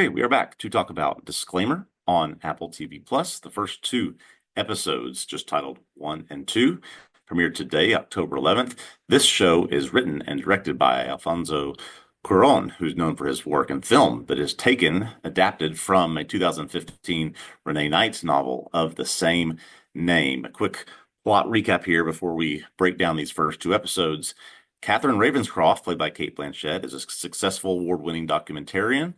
Okay, we are back to talk about Disclaimer on Apple TV Plus. The first two episodes, just titled 1 and 2, premiered today, October 11th. This show is written and directed by Alfonso Cuarón, who's known for his work in film that is adapted from a 2015 Renee Knight novel of the same name. A quick plot recap here before we break down these first two episodes. Catherine Ravenscroft, played by Cate Blanchett, is a successful award-winning documentarian.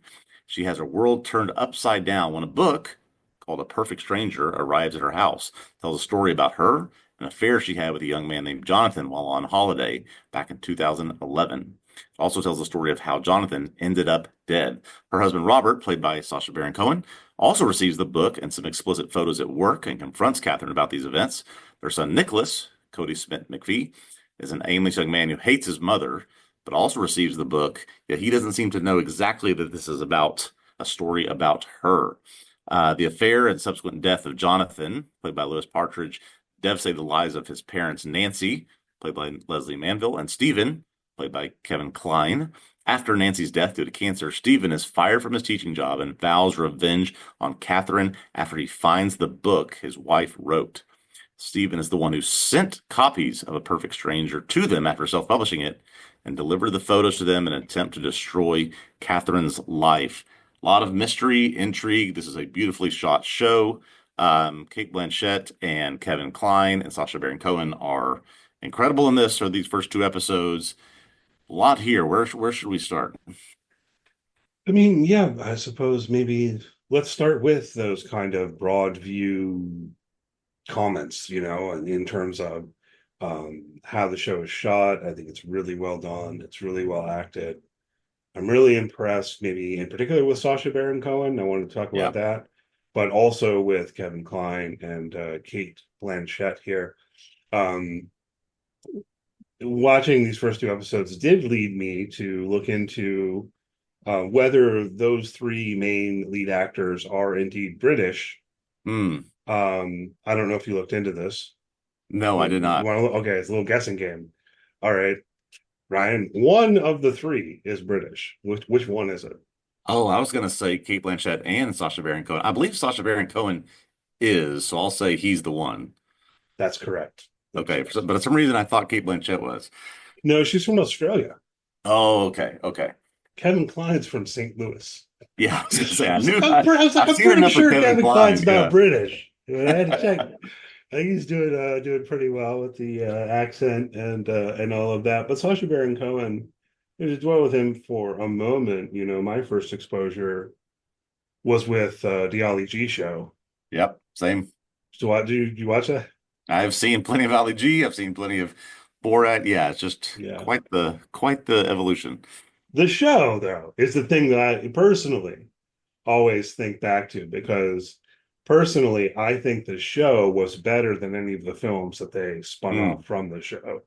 She has her world turned upside down when a book called A Perfect Stranger arrives at her house. It tells a story about her, an affair she had with a young man named Jonathan while on holiday back in 2011. It also tells the story of how Jonathan ended up dead. Her husband Robert, played by Sacha Baron Cohen, also receives the book and some explicit photos at work and confronts Catherine about these events. Their son Nicholas, Cody Smith McPhee, is an aimless young man who hates his mother, but also receives the book, yet he doesn't seem to know exactly that this is about a story about her. The affair and subsequent death of Jonathan, played by Louis Partridge, devastate the lives of his parents, Nancy, played by Leslie Manville, and Stephen, played by Kevin Kline. After Nancy's death due to cancer, Stephen is fired from his teaching job and vows revenge on Catherine after he finds the book his wife wrote. Stephen is the one who sent copies of A Perfect Stranger to them after self-publishing it and delivered the photos to them in an attempt to destroy Catherine's life. A lot of mystery, intrigue. This is a beautifully shot show. Cate Blanchett and Kevin Kline and Sacha Baron Cohen are incredible in this, or these first two episodes. A lot here. Where should we start? I mean, yeah, I suppose maybe let's start with those kind of broad view comments, in terms of how the show is shot. I think it's really well done. It's really well acted. I'm really impressed, maybe in particular with Sacha Baron Cohen. I wanted to talk about Yeah. that, but also with Kevin Kline and Cate Blanchett here. Um, Watching these first two episodes did lead me to look into whether those three main lead actors are indeed British. Hmm. I don't know if you looked into this. No, I You did not. want to, okay, it's a little guessing game. All right, Ryan, one of the three is British. Which one is it? Oh, I was going to say Cate Blanchett and Sacha Baron Cohen. I believe Sacha Baron Cohen is, so I'll say he's the one. That's correct. That's Okay, correct. but for some reason I thought Cate Blanchett was. No, she's from Australia. Oh, okay, okay. Kevin Kline's from St. Louis. Yeah, I was gonna say I was like, I've I'm seen pretty enough of sure Kevin Kevin Kline's Kline. not Yeah. British. I had to check. I think he's doing pretty well with the accent and all of that. But Sacha Baron Cohen, to dwell with him for a moment, my first exposure was with the Ali G show. Yep, same. Did you watch that? I've seen plenty of Ali G. I've seen plenty of Borat. Yeah, it's just Yeah. quite the evolution. The show, though, is the thing that I personally always think back to because personally, I think the show was better than any of the films that they spun Mm, off from the show.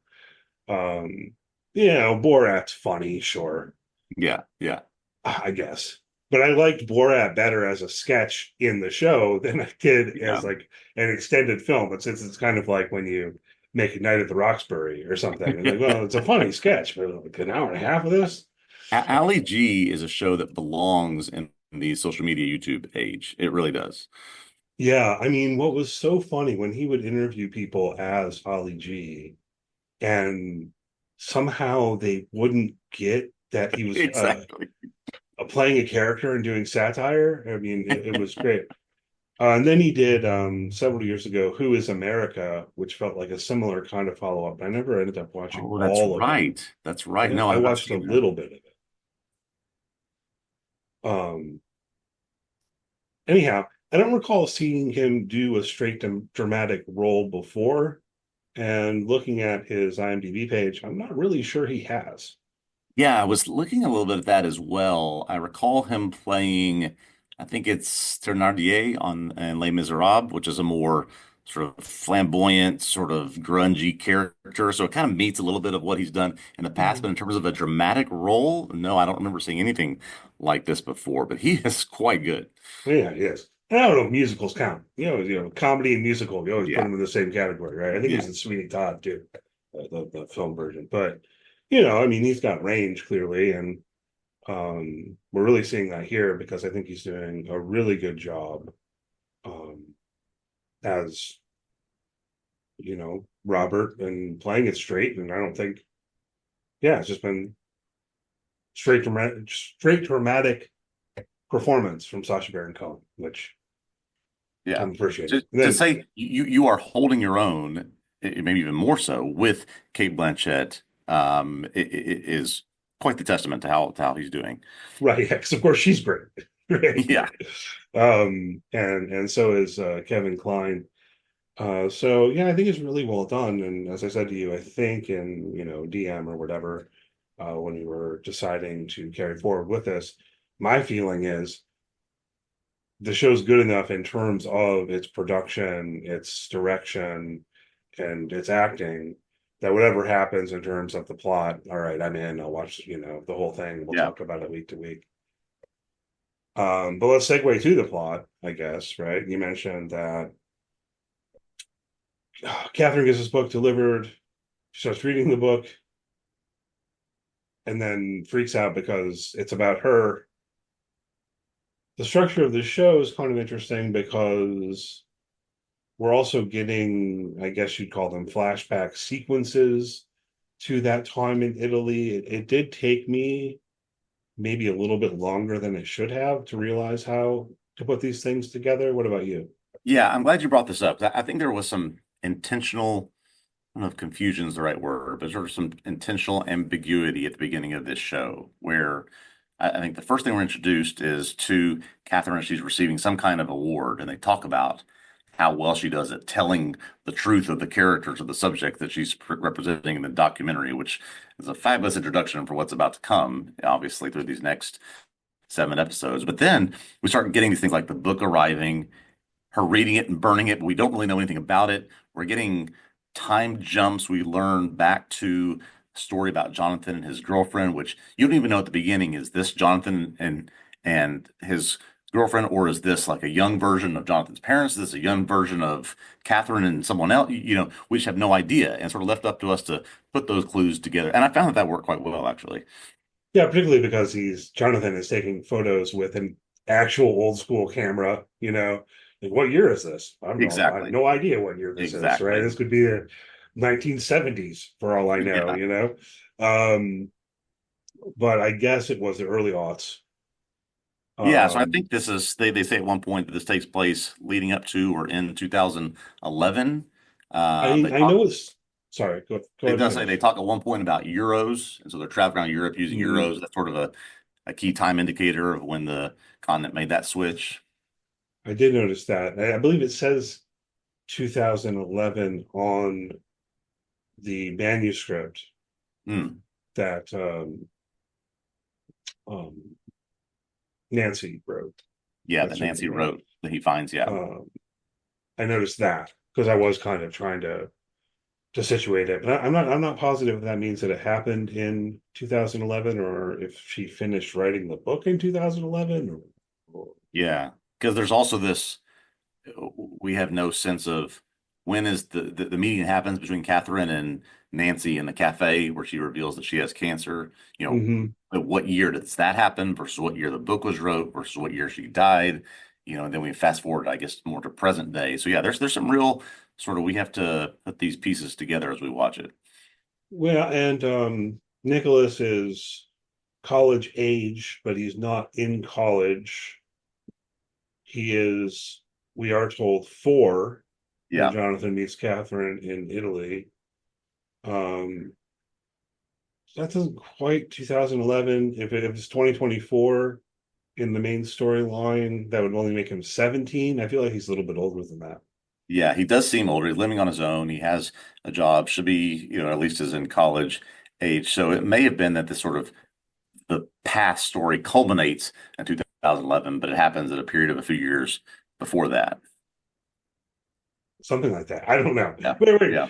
Um, Borat's funny, sure, yeah, yeah, I guess. But I liked Borat better as a sketch in the show than I did yeah. as like an extended film. But since it's kind of like when you make a Night at the Roxbury or something, and like, well, it's a funny sketch, but like an hour and a half of this. Ali G is a show that belongs in the social media YouTube age. It really does. Yeah, I mean, what was so funny when he would interview people as Ollie G, and somehow they wouldn't get that he was Exactly. playing a character and doing satire. I mean, it was great. And then he did several years ago, Who is America, which felt like a similar kind of follow-up. I never ended up watching Oh, that's all of it. right. That's right. No, I I've not watched a seen that. little bit of it. Anyhow, I don't recall seeing him do a straight dramatic role before. And looking at his IMDb page, I'm not really sure he has. Yeah, I was looking a little bit at that as well. I recall him playing, I think it's Thénardier on in Les Miserables, which is a more sort of flamboyant, sort of grungy character. So it kind of meets a little bit of what he's done in the past. But Mhm. in terms of a dramatic role, no, I don't remember seeing anything like this before. But he is quite good. Yeah, yes. And I don't know if musicals count. Comedy and musical, you always put Yeah, them in the same category, right? I think he was yeah, in Sweeney Todd too, the film version. But I mean, he's got range clearly, and We're really seeing that here because I think he's doing a really good job um, as Robert and playing it straight. And I don't think, yeah, it's just been straight dramatic performance from Sacha Baron Cohen, which Yeah. I'm appreciating. And To then, say you are holding your own, maybe even more so with Kate Blanchett, is quite the testament to how he's doing. right, yeah, because of course she's great, right? Yeah. And so is Kevin Kline. So yeah, I think it's really well done. And as I said to you, I think in DM or whatever, when we were deciding to carry forward with this, my feeling is the show's good enough in terms of its production, its direction, and its acting that whatever happens in terms of the plot, all right, I'm in. I'll watch, the whole thing. We'll Yeah. talk about it week to week. But let's segue to the plot, I guess, right? You mentioned that Catherine gets this book delivered. She starts reading the book and then freaks out because it's about her. The structure of the show is kind of interesting because we're also getting, I guess you'd call them flashback sequences to that time in Italy. It did take me maybe a little bit longer than it should have to realize how to put these things together. What about you? Yeah, I'm glad you brought this up. I think there was some intentional, I don't know if confusion is the right word, but sort of some intentional ambiguity at the beginning of this show where I think the first thing we're introduced is to Catherine as she's receiving some kind of award, and they talk about how well she does at telling the truth of the characters of the subject that she's representing in the documentary, which is a fabulous introduction for what's about to come, obviously, through these next 7 episodes. But then we start getting these things like the book arriving, her reading it and burning it, but we don't really know anything about it. We're getting time jumps. We learn back to a story about Jonathan and his girlfriend, which you don't even know at the beginning. Is this Jonathan and his girlfriend, or is this like a young version of Jonathan's parents? Is this a young version of Catherine and someone else? We just have no idea, and sort of left up to us to put those clues together. And I found that that worked quite well, actually. Yeah, particularly because Jonathan is taking photos with an actual old school camera, Like what year is this? I don't know. I have Exactly. no idea what year this is, right? Exactly. This could be the 1970s for all I know, Yeah. Um, but I guess it was the early aughts. Yeah, so I Um, think this is they say at one point that this takes place leading up to or in 2011. They I talk know it's sorry, go they ahead and does say they finish. talk at one point about euros, and so they're traveling around Europe using Mm, euros. That's sort of a key time indicator of when the continent made that switch. I did notice that. I believe it says 2011 on the manuscript Hmm. that um, Nancy wrote. Yeah, that That's her Nancy name, right? wrote that he finds. Yeah. Um, I noticed that because I was kind of trying to situate it, but I'm not positive if that means that it happened in 2011 or if she finished writing the book in 2011 or Yeah, because there's also this. We have no sense of when is the meeting that happens between Catherine and Nancy in the cafe where she reveals that she has cancer. Mhm. At what year does that happen versus what year the book was wrote versus what year she died. And then we fast forward, I guess, more to present day. So yeah, there's some real sort of we have to put these pieces together as we watch it. Well, and Nicholas is college age, but he's not in college. He is, we are told, four when Yeah, Jonathan meets Catherine in Italy. Um, that doesn't quite 2011. If it's 2024 in the main storyline, that would only make him 17. I feel like he's a little bit older than that. yeah, he does seem older. He's living on his own. He has a job, should be, at least is in college age. So it may have been that this sort of the past story culminates in 2011, but it happens at a period of a few years before that. Something like that. I don't know. Yeah. Wait. Yeah.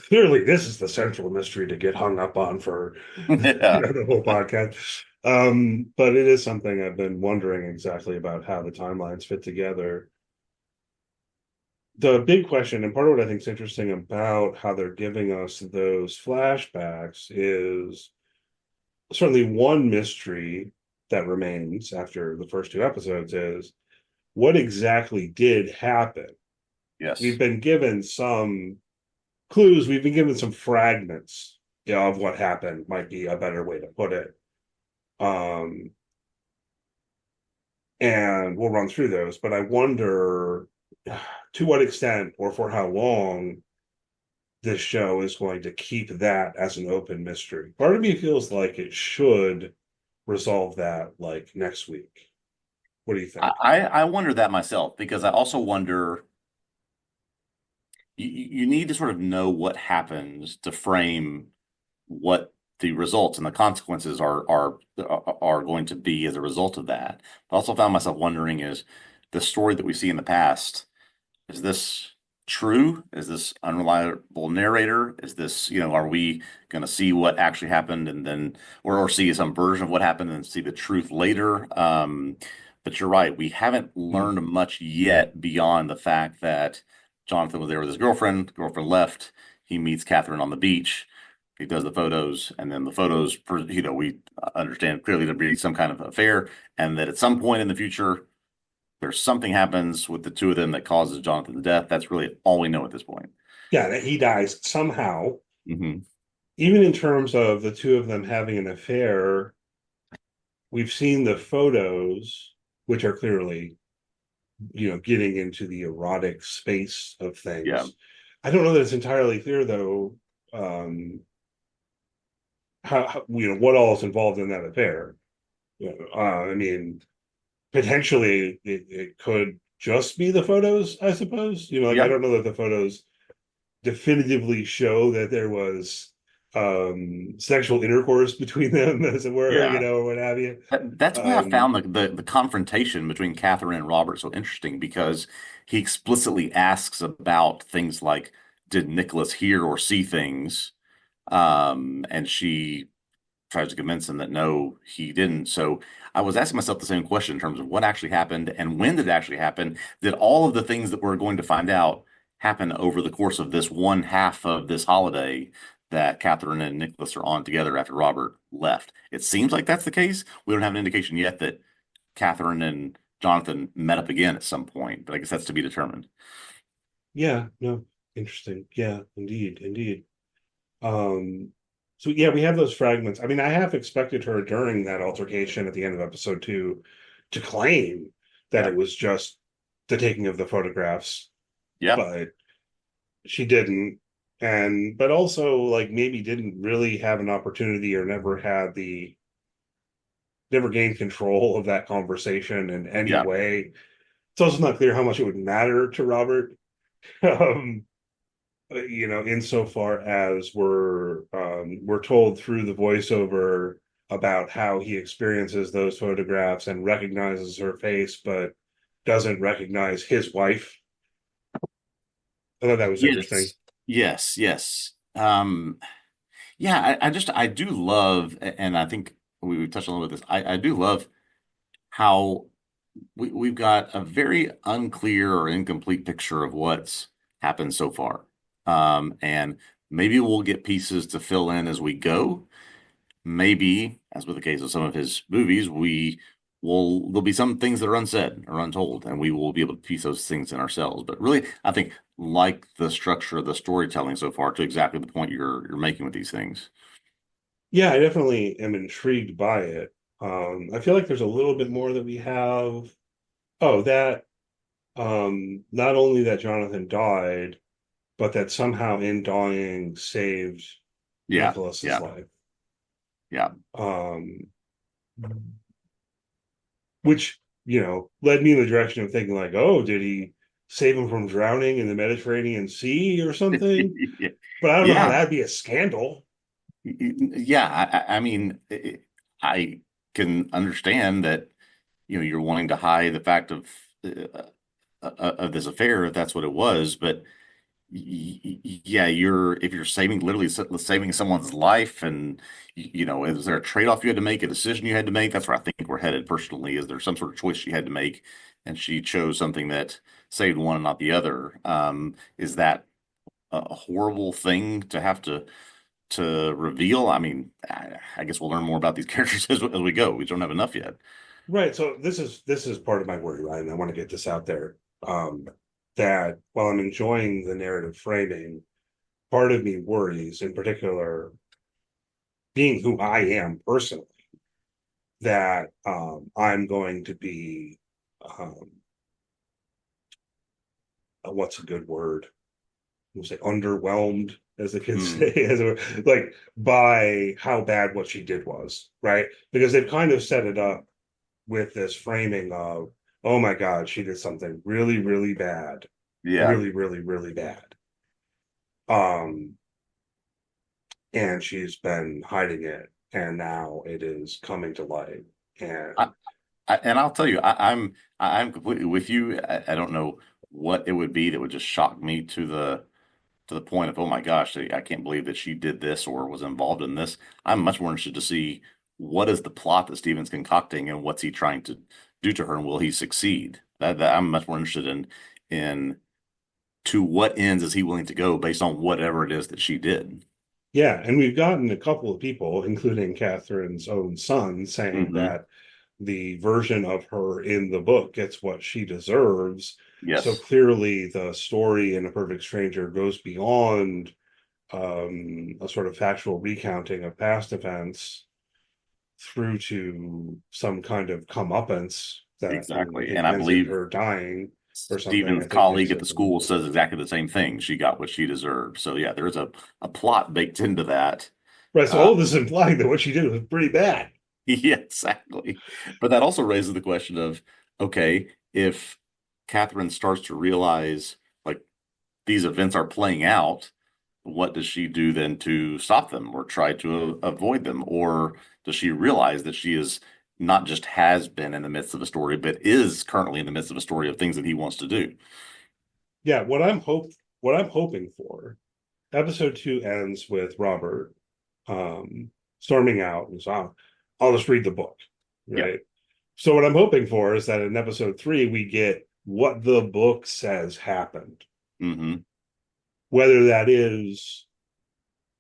Clearly, this is the central mystery to get hung up on for Yeah. the whole podcast. But it is something I've been wondering exactly about how the timelines fit together. The big question, and part of what I think is interesting about how they're giving us those flashbacks is certainly one mystery. that remains after the first two episodes is what exactly did happen. We've Yes. been given some clues, we've been given some fragments, of what happened, might be a better way to put it. Um, and we'll run through those, but I wonder to what extent or for how long this show is going to keep that as an open mystery. Part of me feels like it should resolve that like next week. What do you think? I wonder that myself because I also wonder you need to sort of know what happens to frame what the results and the consequences are going to be as a result of that. I also found myself wondering is the story that we see in the past, is this true? Is this unreliable narrator? Is this, are we going to see what actually happened and then, or see some version of what happened and see the truth later? But you're right, we haven't Hmm. learned much yet beyond the fact that Jonathan was there with his girlfriend left, he meets Catherine on the beach. He does the photos, and then the photos, we understand clearly to be some kind of affair, and that at some point in the future, there's something happens with the two of them that causes Jonathan's death. That's really all we know at this point. Yeah, that he dies somehow. Hmm. Even in terms of the two of them having an affair, we've seen the photos, which are clearly, getting into the erotic space of Yeah. things. I don't know that it's entirely clear though, um, how what all is involved in that affair. I mean, potentially it could just be the photos, I suppose. Like I Yeah. don't know that the photos definitively show that there was sexual intercourse between them, as it were, Yeah. or what have you. That's why I Um, found the confrontation between Catherine and Robert so interesting because he explicitly asks about things like, did Nicholas hear or see things? And she tries to convince him that no, he didn't. So I was asking myself the same question in terms of what actually happened and when did it actually happen? Did all of the things that we're going to find out happen over the course of this one half of this holiday that Catherine and Nicholas are on together after Robert left? It seems like that's the case. We don't have an indication yet that Catherine and Jonathan met up again at some point, but I guess that's to be determined. yeah, no, interesting. Yeah, indeed, indeed. Um, so yeah, we have those fragments. I mean, I half expected her during that altercation at the end of episode two to claim that Yeah. it was just the taking of the photographs, Yeah. but she didn't. And but also like maybe didn't really have an opportunity or never gained control of that conversation in any Yeah. way. It's also not clear how much it would matter to Robert. Um, insofar as we're told through the voiceover about how he experiences those photographs and recognizes her face, but doesn't recognize his wife. I thought that was interesting. Yes. Yes. Yes. Yeah, I do love, and I think we touched on a little bit of this. I do love how we've got a very unclear or incomplete picture of what's happened so far. And maybe we'll get pieces to fill in as we go. Maybe, as with the case of some of his movies, there'll be some things that are unsaid or untold, and we will be able to piece those things in ourselves. But really, I think like the structure of the storytelling so far to exactly the point you're making with these things. Yeah, I definitely am intrigued by it. I feel like there's a little bit more that we have. Oh, that not only that Jonathan died, but that somehow in dying saved Yeah, Nicholas's yeah, life. yeah. Um, which led me in the direction of thinking like, oh, did he save him from drowning in the Mediterranean Sea or something? But I don't know how Yeah, that'd be a scandal. yeah. I mean, I can understand that, you're wanting to hide the fact of this affair, if that's what it was. But yeah, if you're literally saving someone's life, and is there a trade-off you had to make, a decision you had to make? That's where I think we're headed personally. Is there some sort of choice she had to make, and she chose something that saved one and not the other? Is that a horrible thing to have to reveal? I mean, I guess we'll learn more about these characters as we go. We don't have enough yet. Right. So this is part of my worry, right? And I want to get this out there. That while I'm enjoying the narrative framing, part of me worries, in particular, being who I am personally, that I'm going to be um, what's a good word? We'll say underwhelmed, as the kids say, Mm, like by how bad what she did was, right? Because they've kind of set it up with this framing of, oh my God, she did something really, really bad, yeah. really, really, really bad. Um, and she's been hiding it, and now it is coming to light. I, And and I'll tell you, I'm completely with you. I don't know what it would be that would just shock me to the point of, oh my gosh, I can't believe that she did this or was involved in this. I'm much more interested to see what is the plot that Steven's concocting and what's he trying to do to her, and will he succeed? That I'm much more interested in to what ends is he willing to go based on whatever it is that she did. yeah, and we've gotten a couple of people, including Catherine's own son, saying Hmm. that the version of her in the book gets what she deserves. So Yes, clearly, the story in A Perfect Stranger goes beyond a sort of factual recounting of past events through to some kind of comeuppance that, I exactly. think And I ends in believe her dying or something. Stephen's I think colleague makes at it. the school says exactly the same thing. She got what she deserved. So yeah, there's a plot baked into that. Right. So Uh, all of this is implying that what she did was pretty bad. yeah, exactly. But that also raises the question of, okay, if Catherine starts to realize like these events are playing out, what does she do then to stop them or try to avoid them? Or does she realize that she is not just has been in the midst of a story, but is currently in the midst of a story of things that he wants to do? Yeah, what I'm hoping for, episode two ends with Robert um storming out and so I'll just read the book, Yeah. right? So what I'm hoping for is that in episode three we get what the book says happened. Hmm. Whether that is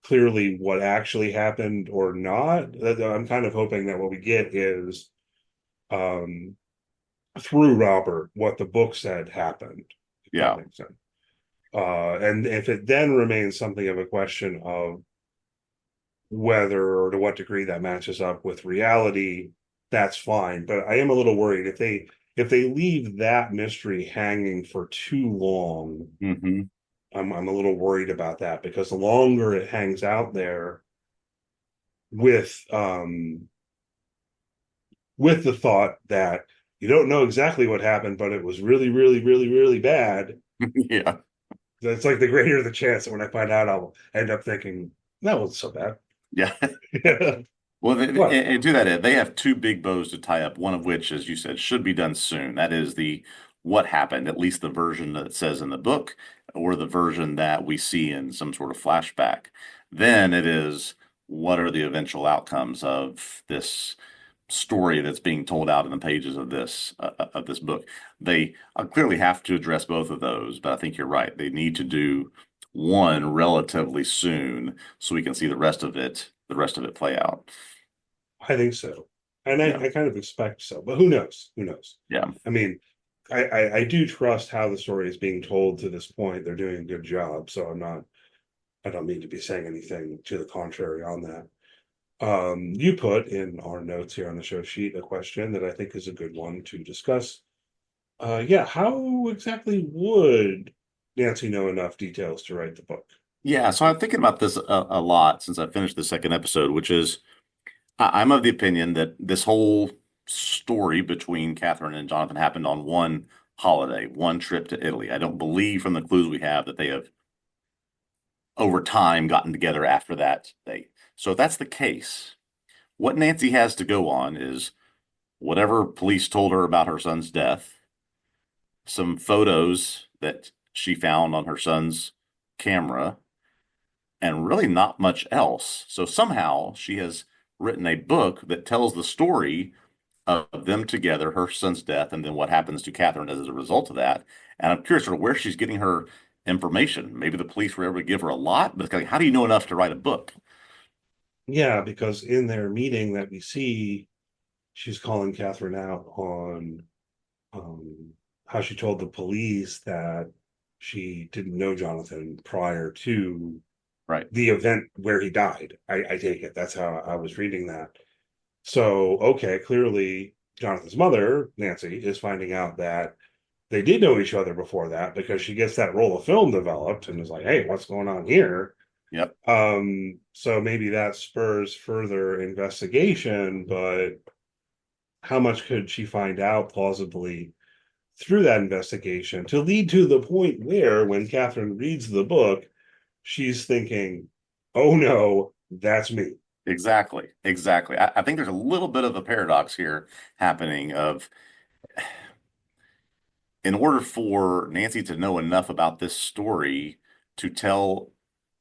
clearly what actually happened or not, I'm kind of hoping that what we get is um through Robert what the book said happened, if that Yeah. makes sense. And if it then remains something of a question of whether or to what degree that matches up with reality, that's fine. But I am a little worried if they leave that mystery hanging for too long. Hmm. I'm a little worried about that because the longer it hangs out there with with the thought that you don't know exactly what happened, but it was really, really, really, really bad. Yeah. It's like the greater the chance that when I find out, I'll end up thinking that wasn't so bad. Yeah. Yeah. Well, What? and to that end, they have two big bows to tie up, one of which, as you said, should be done soon. That is the what happened, at least the version that it says in the book, or the version that we see in some sort of flashback. Then it is what are the eventual outcomes of this story that's being told out in the pages of this book. They clearly have to address both of those, but I think you're right. They need to do one relatively soon so we can see the rest of it play out. I think so. And Yeah. I kind of expect so, but who knows? Who knows? Yeah. I mean, I do trust how the story is being told to this point. They're doing a good job. So I don't mean to be saying anything to the contrary on that. You put in our notes here on the show sheet a question that I think is a good one to discuss. Yeah, how exactly would Nancy know enough details to write the book? Yeah. So I'm thinking about this a lot since I finished the second episode, which is I'm of the opinion that this whole story between Catherine and Jonathan happened on one holiday, one trip to Italy. I don't believe from the clues we have that they have over time gotten together after that date. So if that's the case, what Nancy has to go on is whatever police told her about her son's death, some photos that she found on her son's camera, and really not much else. So somehow she has written a book that tells the story of them together, her son's death, and then what happens to Catherine as a result of that. And I'm curious sort of where she's getting her information. Maybe the police were able to give her a lot, but it's like, how do you know enough to write a book? Yeah, because in their meeting that we see, she's calling Catherine out on um, how she told the police that she didn't know Jonathan prior to Right. the event where he died. I take it. That's how I was reading that. So, okay, clearly Jonathan's mother, Nancy, is finding out that they did know each other before that because she gets that roll of film developed and is like, hey, what's going on here? Yep. So maybe that spurs further investigation, but how much could she find out plausibly through that investigation to lead to the point where when Catherine reads the book, she's thinking, oh no, that's me. Exactly. Exactly. I think there's a little bit of a paradox here happening of in order for Nancy to know enough about this story to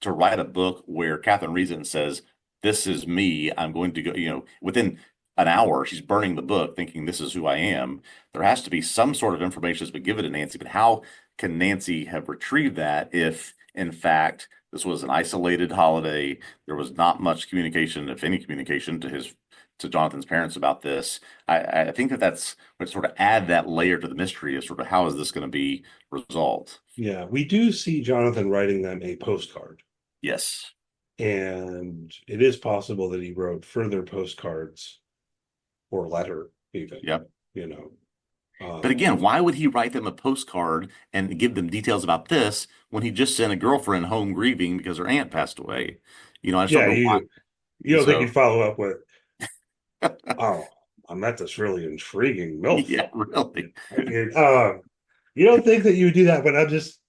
to write a book where Catherine reads it and says, "This is me. I'm going to go," within an hour, she's burning the book thinking this is who I am. There has to be some sort of information that's been given to Nancy, but how can Nancy have retrieved that if, in fact, this was an isolated holiday? There was not much communication, if any communication, to Jonathan's parents about this. I think that's would sort of add that layer to the mystery of sort of how is this going to be resolved? Yeah, we do see Jonathan writing them a postcard, Yes. and it is possible that he wrote further postcards or letter, even, Yep. you know. But again, Um, why would he write them a postcard and give them details about this when he just sent a girlfriend home grieving because her aunt passed away? I just don't yeah, know why. you don't think So, he'd follow up with, oh, I met this really intriguing MILF. yeah, really. You don't think that you would do that, but I'm just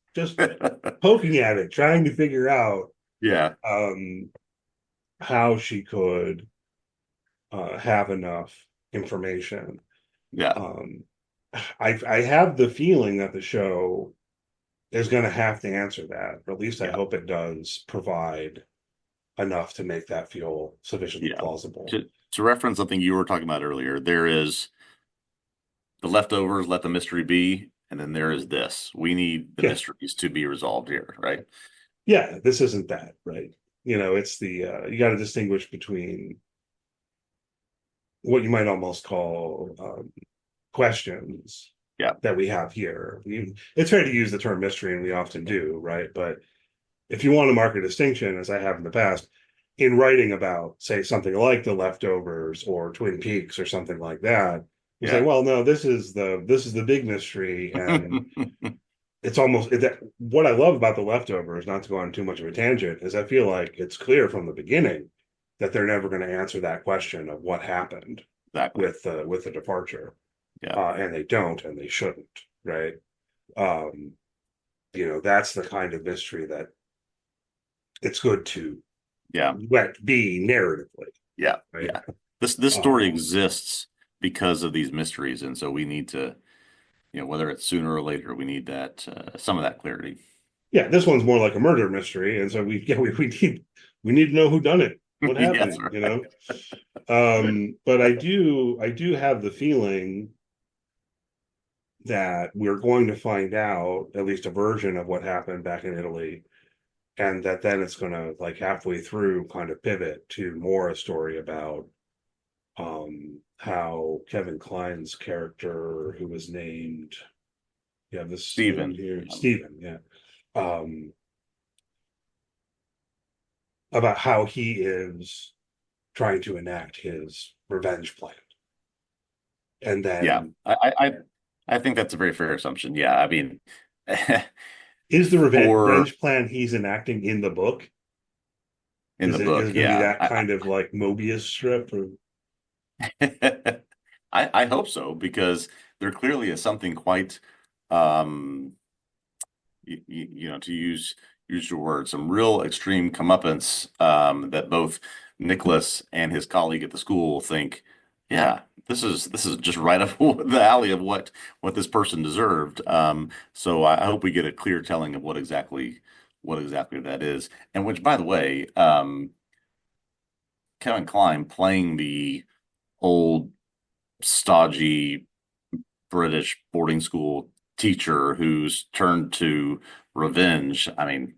poking at it, trying to figure out Yeah, um, how she could have enough information. yeah, Um, I have the feeling that the show is going to have to answer that, or at least I yeah, hope it does provide enough to make that feel sufficiently yeah. plausible. To reference something you were talking about earlier, there is the leftovers, let the mystery be, and then there is this. We need the Yeah, mysteries to be resolved here, right? yeah, this isn't that, right? It's the you got to distinguish between what you might almost call questions Yeah, that we have here. It's fair to use the term mystery, and we often do, right? But if you want to mark a distinction, as I have in the past, in writing about, say, something like The Leftovers or Twin Peaks or something like that, you say, yeah, well, no, this is the big mystery, and it's almost that. What I love about The Leftovers, not to go on too much of a tangent, is I feel like it's clear from the beginning that they're never going to answer that question of what happened exactly. with the departure, Yeah, and they don't, and they shouldn't, right? Um, that's the kind of mystery that it's good to yeah, let be narratively, yeah, right? yeah. This story Um, exists because of these mysteries, and so we need to, whether it's sooner or later, we need that some of that clarity. yeah, this one's more like a murder mystery, and so we need to know who done it, what Yes, happened, right. But I do have the feeling that we're going to find out at least a version of what happened back in Italy, and that then it's going to, like, halfway through, kind of pivot to more a story about how Kevin Kline's character, who was named, you have this written Stephen. here, Stephen, yeah, um, about how he is trying to enact his revenge plan. And Yeah, then, I think that's a very fair assumption. Yeah, I mean, is the for revenge plan he's enacting in the book? in Is the it book, going to be yeah, that kind of like Mobius strip? Or I hope so because there clearly is something quite, um, to use your word, some real extreme comeuppance that both Nicholas and his colleague at the school think, yeah, this is just right up the alley of what this person deserved. So I hope we get a clear telling of what exactly that is, and which, by the way, Kevin Kline playing the old stodgy British boarding school teacher who's turned to revenge. I mean,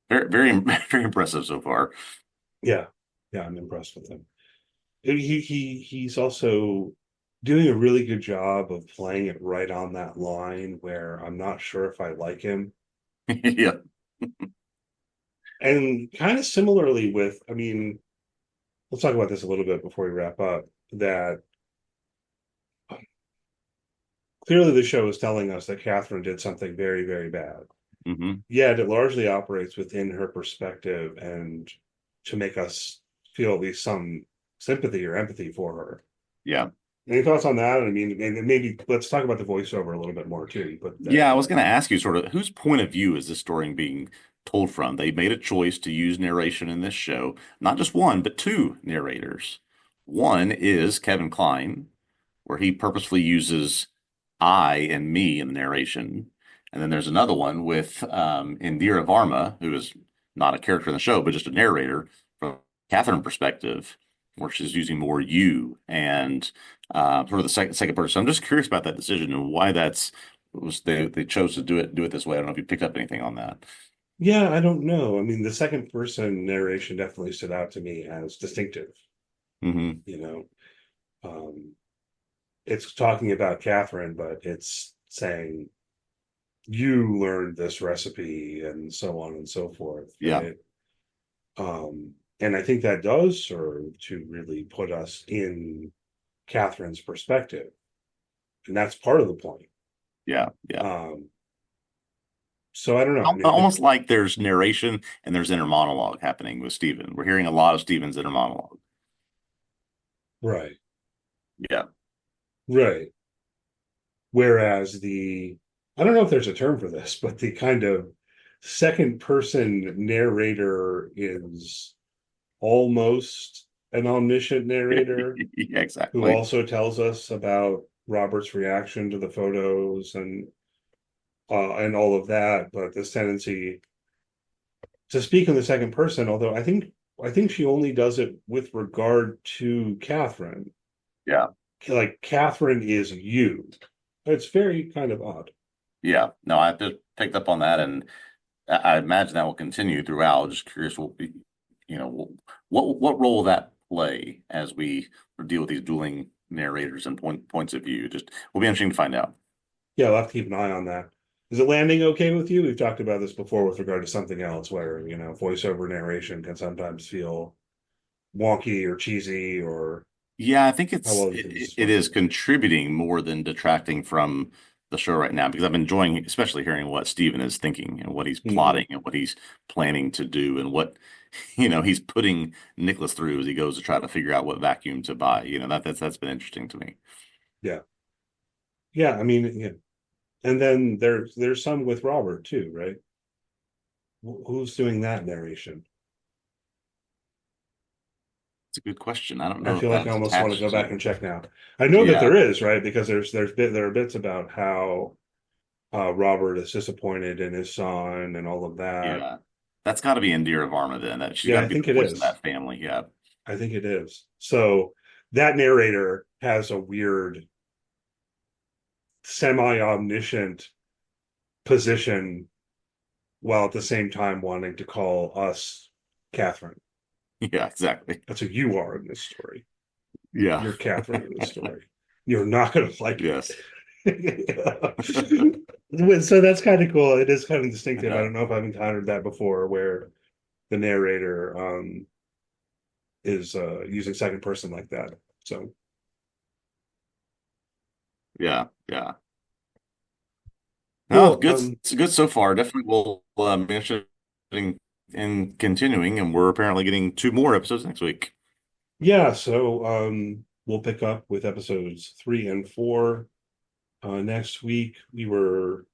very, very, very impressive so far. yeah, Yeah, I'm impressed with him. He's also doing a really good job of playing it right on that line where I'm not sure if I like him. Yeah. And kind of similarly with, I mean, let's talk about this a little bit before we wrap up. That clearly the show is telling us that Catherine did something very, very bad. Hmm. Yet it largely operates within her perspective and to make us feel at least some sympathy or empathy for her. Yeah. Any thoughts on that? I mean, and maybe let's talk about the voiceover a little bit more too. But that, Yeah, I was going to ask you sort of whose point of view is this story being told from? They made a choice to use narration in this show, not just one, but two narrators. One is Kevin Kline, where he purposefully uses I and me in the narration. And then there's another one with Indira Varma, who is not a character in the show, but just a narrator from Catherine perspective, where she's using more you and sort of the second person. So I'm just curious about that decision and why that's was they chose to do it this way. I don't know if you picked up anything on that. yeah, I don't know. I mean, the second person narration definitely stood out to me as distinctive. Hmm. You know, um, it's talking about Catherine, but it's saying you learned this recipe and so on and so forth, Yeah, right? And I think that does serve to really put us in Catherine's perspective, and that's part of the point. yeah, yeah. Um, so I don't know. I mean, Almost like there's narration and there's inner monologue happening with Stephen. We're hearing a lot of Stephen's inner monologue. right, Yeah. right. Whereas I don't know if there's a term for this, but the kind of second person narrator is almost an omniscient narrator Yeah, who exactly. also tells us about Robert's reaction to the photos and all of that. But this tendency to speak in the second person, although I think she only does it with regard to Catherine. Yeah. Like Catherine is you. It's very kind of odd. Yeah. No, I just picked up on that, and I imagine that will continue throughout. Just curious, what what role will that play as we deal with these dueling narrators and points of view? Just will be interesting to find out. Yeah, I'll have to keep an eye on that. Is it landing okay with you? We've talked about this before with regard to something else where, voiceover narration can sometimes feel wonky or cheesy or Yeah, I think how it's well do you think this it, is it working? is contributing more than detracting from the show right now because I'm enjoying, especially hearing what Steven is thinking and what he's Hmm. plotting and what he's planning to do and what he's putting Nicholas through as he goes to try to figure out what vacuum to buy. That's been interesting to me. Yeah. Yeah, I mean, yeah. And then there's some with Robert too, right? Who's doing that narration? It's a good question. I don't I know if feel like I that's almost want to attached go back to. and check now. I know that Yeah, there is, right? Because there are bits about how Robert is disappointed in his son and all of that. yeah. That's got to be Indira Varma then. That she's got Yeah, to I be the think it voice of is. that family. Yeah. I think it is. So that narrator has a weird semi-omniscient position while at the same time wanting to call us Catherine. Yeah, exactly. That's who you are in this story. Yeah. You're Catherine in this story. You're not going to like Yes. it. So that's kind of cool. It is kind of distinctive. I Yeah. don't know if I've encountered that before where the narrator is using second person like that. So Yeah. Yeah. No, cool. good. It's good so far. Definitely will be interested in continuing, and we're apparently getting two more episodes next week. Yeah, so we'll pick up with episodes 3 and 4 next week. We were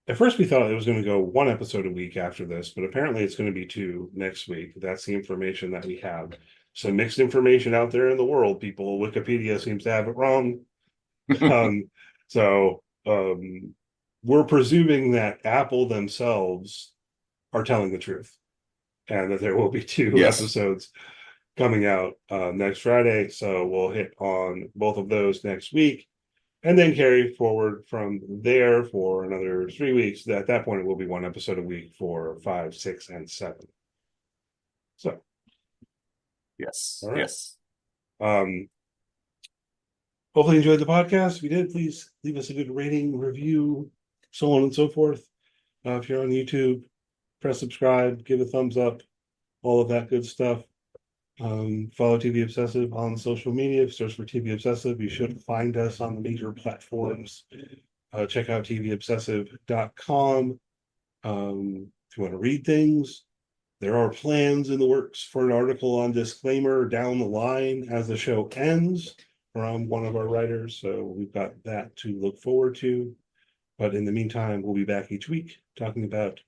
at first we thought it was going to go one episode a week after this, but apparently it's going to be two next week. That's the information that we have. Some mixed information out there in the world, people. Wikipedia seems to have it wrong. Um, so we're presuming that Apple themselves are telling the truth and that there will be two Yes. episodes coming out next Friday. So we'll hit on both of those next week and then carry forward from there for another 3 weeks. At that point, it will be one episode a week for 5, 6, and 7. So Yes. All right. Yes. Um, Hopefully you enjoyed the podcast. If you did, please leave us a good rating, review, so on and so forth. If you're on YouTube, press subscribe, give a thumbs up, all of that good stuff. Follow TV Obsessive on social media. Search for TV Obsessive. You should find us on the major platforms. Check out tvobsessive.com. If you want to read things, there are plans in the works for an article on disclaimer down the line as the show ends from one of our writers. So we've got that to look forward to. But in the meantime, we'll be back each week talking about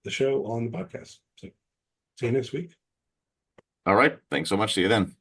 the show on the podcast. So see you next week. All right. Thanks so much. See you then.